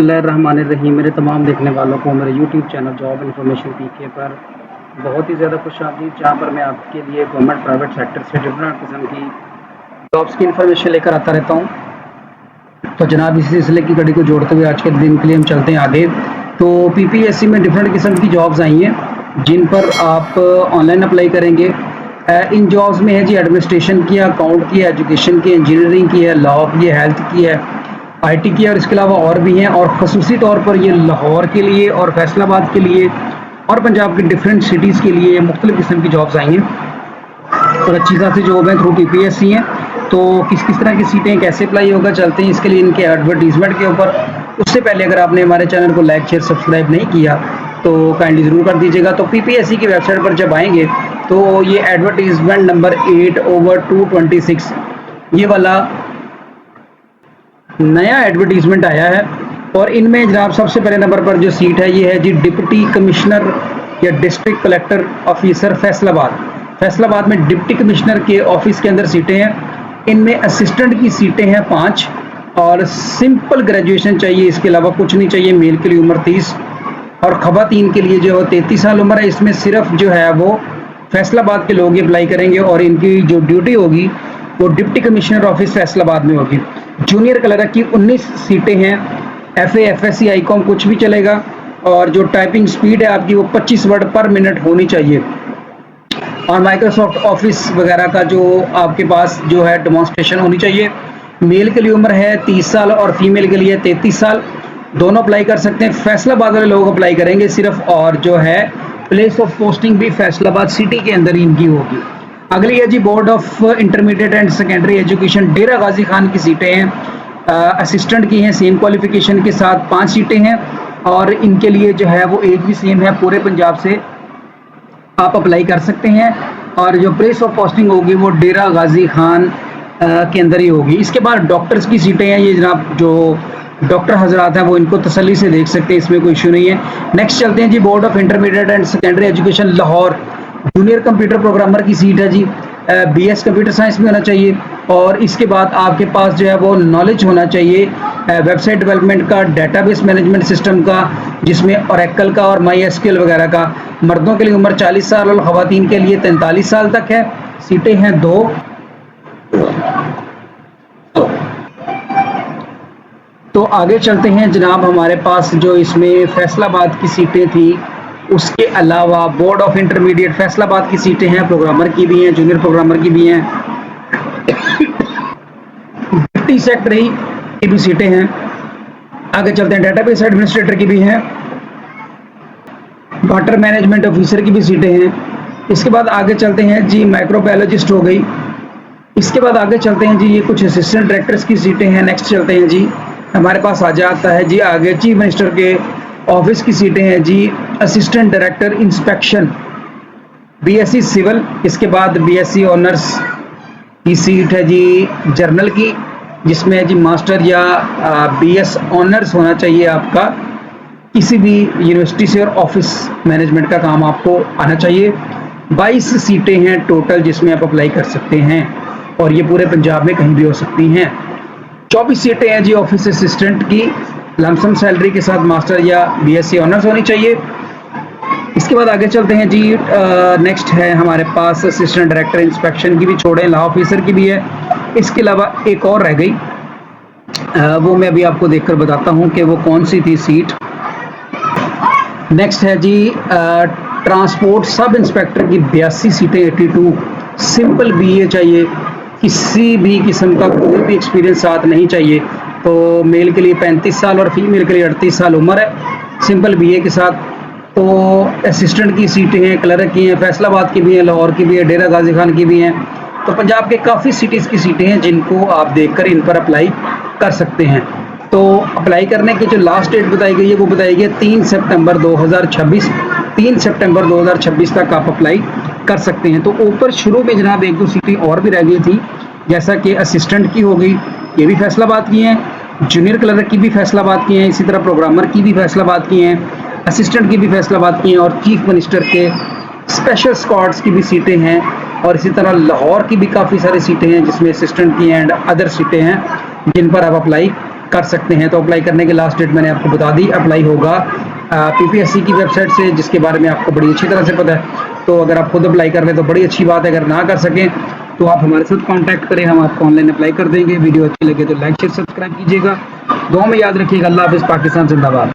बिस्मिल्लाहिर्रहमानिर्रहीम। मेरे तमाम देखने वालों को मेरे यूट्यूब चैनल जॉब इन्फॉर्मेशन पीके पर बहुत ही ज़्यादा खुशामदीद, जहाँ पर मैं आपके लिए गवर्नमेंट प्राइवेट सेक्टर से डिफरेंट किस्म की जॉब्स की इन्फॉर्मेशन लेकर आता रहता हूँ। तो जनाब, इसी सिलसिले की कड़ी को जोड़ते हुए आज के दिन के लिए हम चलते हैं आगे। तो पीपीएससी में डिफरेंट किस्म की जॉब्स आई हैं जिन पर आप ऑनलाइन अप्लाई करेंगे। इन जॉब्स में है जी एडमिनिस्ट्रेशन की है, अकाउंट की है, एजुकेशन की, इंजीनियरिंग की है, लॉ की है, हेल्थ की है, आईटी की है और इसके अलावा और भी हैं। और खसूसी तौर पर ये लाहौर के लिए और फैसलाबाद के लिए और पंजाब के डिफरेंट सिटीज़ के लिए मुख्तलिफ़ किस्म की जॉब्स आई हैं और अच्छी खासी जॉब हैं थ्रू पीपीएससी हैं। तो किस किस तरह की सीटें कैसे अप्लाई होगा, चलते हैं इसके लिए इनके एडवर्टीजमेंट के ऊपर। उससे पहले अगर आपने हमारे चैनल को लाइक शेयर सब्सक्राइब नहीं किया तो काइंडली ज़रूर कर दीजिएगा। तो पीपीएससी की वेबसाइट पर जब आएंगे तो ये एडवर्टीजमेंट नंबर 8/226 ये वाला नया एडवर्टीजमेंट आया है। और इनमें जनाब सबसे पहले नंबर पर जो सीट है ये है जी डिप्टी कमिश्नर या district collector officer Faisalabad. Faisalabad में डिप्टी कमिश्नर के ऑफिस के अंदर सीटें हैं। इनमें असिस्टेंट की सीटें हैं 5 और सिंपल ग्रेजुएशन चाहिए, इसके अलावा कुछ नहीं चाहिए। मेल के लिए उम्र 30 और खवातीन के लिए जो है 33 साल उम्र है। इसमें सिर्फ जो है वो फैसलाबाद के लोग अप्लाई करेंगे और इनकी जो ड्यूटी होगी वो डिप्टी कमिश्नर ऑफिस फैसलाबाद में होगी। जूनियर क्लर्क की 19 सीटें हैं। एफए, एफएससी, आईकॉम कुछ भी चलेगा। और जो टाइपिंग स्पीड है आपकी वो 25 वर्ड पर मिनट होनी चाहिए। और माइक्रोसॉफ्ट ऑफिस वगैरह का जो आपके पास जो है डेमोन्स्ट्रेशन होनी चाहिए। मेल के लिए उम्र है 30 साल और फीमेल के लिए 33 साल। दोनों अप्लाई कर सकते हैं। फैसलाबाद वाले लोग अप्लाई करेंगे सिर्फ। और जो है प्लेस ऑफ पोस्टिंग भी फैसलाबाद सिटी के अंदर इनकी होगी। अगली है ji board of intermediate and secondary education, Dera Ghazi Khan की सीटें हैं। असिस्टेंट की हैं, सेम क्वालिफिकेशन के साथ 5 सीटें हैं और इनके लिए जो है वो एज भी सेम है। पूरे पंजाब से आप अप्लाई कर सकते हैं और जो प्लेस ऑफ पोस्टिंग होगी वो डेरा गाजी खान के अंदर ही होगी। इसके बाद डॉक्टर्स की सीटें हैं। ये जनाब जो डॉक्टर हजरात हैं वो इनको तसल्ली से देख सकते हैं, इसमें कोई इशू नहीं है। नेक्स्ट चलते हैं ji board of intermediate and secondary education Lahore, junior computer programmer की सीट है जी। बीएस कंप्यूटर साइंस में होना चाहिए और इसके बाद आपके पास जो है वो नॉलेज होना चाहिए वेबसाइट डेवलपमेंट का, डेटाबेस मैनेजमेंट सिस्टम का, जिसमें ओरेकल का और माई एसक्यूएल वगैरह का। मर्दों के लिए उम्र 40 साल और खवातीन के लिए 43 साल तक है। सीटें हैं 2। तो आगे चलते हैं जनाब, हमारे पास जो इसमें फैसलाबाद की सीटें थी उसके अलावा बोर्ड ऑफ इंटरमीडिएट फैसलाबाद की सीटें हैं, प्रोग्रामर की भी हैं, जूनियर प्रोग्रामर की भी हैं, डिप्टी सेक्रेटरी की भी सीटें हैं। आगे चलते हैं डेटाबेस एडमिनिस्ट्रेटर की भी हैं, वाटर मैनेजमेंट ऑफिसर की भी सीटें हैं। इसके बाद आगे चलते हैं जी माइक्रोबायोलॉजिस्ट हो गई। इसके बाद आगे चलते हैं जी ये कुछ असिस्टेंट डायरेक्टर्स की सीटें हैं। नेक्स्ट चलते हैं जी, हमारे पास आ जाता है जी आगे चीफ मिनिस्टर के ऑफिस की सीटें हैं ji. Assistant director inspection, BSc civil. इसके बाद बीएससी ऑनर्स की सीट है जी जर्नल की, जिसमें है जी मास्टर या बीएस ऑनर्स होना चाहिए आपका किसी भी यूनिवर्सिटी से और ऑफिस मैनेजमेंट का काम आपको आना चाहिए। 22 सीटें हैं टोटल जिसमें आप अप्लाई कर सकते हैं और ये पूरे पंजाब में कहीं भी हो सकती हैं। 24 सीटें हैं जी ऑफिस असिस्टेंट की, लमसम सैलरी के साथ मास्टर या बीएससी ऑनर्स होनी चाहिए। इसके बाद आगे चलते हैं जी, नेक्स्ट है हमारे पास असिस्टेंट डायरेक्टर इंस्पेक्शन की भी छोड़ें, लॉ ऑफिसर की भी है। इसके अलावा एक और रह गई, वो मैं अभी आपको देखकर बताता हूँ कि वो कौन सी थी सीट। नेक्स्ट है जी ट्रांसपोर्ट सब इंस्पेक्टर की 82 सीटें, 82। सिंपल बीए चाहिए, किसी भी किस्म का कोई भी एक्सपीरियंस साथ नहीं चाहिए। तो मेल के लिए 35 साल और फीमेल के लिए 38 साल उम्र है, सिंपल बीए के साथ। तो असिस्टेंट की सीटें हैं, क्लर्क की हैं, फैसलाबाद की भी हैं, लाहौर की भी है, डेरा गाजी खान की भी हैं। तो पंजाब के काफ़ी सिटीज़ की सीटें हैं जिनको आप देखकर इन पर अप्लाई कर सकते हैं। तो अप्लाई करने की जो लास्ट डेट बताई गई है वो बताई गई है 3 सितंबर 2026। 3 सितंबर 2026 तक आप अप्लाई कर सकते हैं। तो ऊपर शुरू में जनाब 1-2 सीटें और भी रह गई थी, जैसा कि असिस्टेंट की हो गई, ये भी फैसलाबाद की हैं, जूनियर क्लर्क की भी फैसलाबाद की हैं, इसी तरह प्रोग्रामर की भी फैसलाबाद की हैं, असिस्टेंट की भी फैसलाबाद की हैं और चीफ मिनिस्टर के स्पेशल स्क्वाड्स की भी सीटें हैं। और इसी तरह लाहौर की भी काफ़ी सारी सीटें हैं जिसमें असिस्टेंट की एंड अदर सीटें हैं जिन पर आप अप्लाई कर सकते हैं। तो अप्लाई करने की लास्ट डेट मैंने आपको बता दी। अप्लाई होगा पीपीएससी की वेबसाइट से, जिसके बारे में आपको बड़ी अच्छी तरह से पता है। तो अगर आप खुद अप्लाई कर लें तो बड़ी अच्छी बात है, अगर ना कर सकें तो आप हमारे साथ कांटेक्ट करें, हम आपको ऑनलाइन अप्लाई कर देंगे। वीडियो अच्छी लगे तो लाइक शेयर सब्सक्राइब कीजिएगा। दुआ में याद रखिएगा। अल्लाह हाफिज़। पाकिस्तान जिंदाबाद।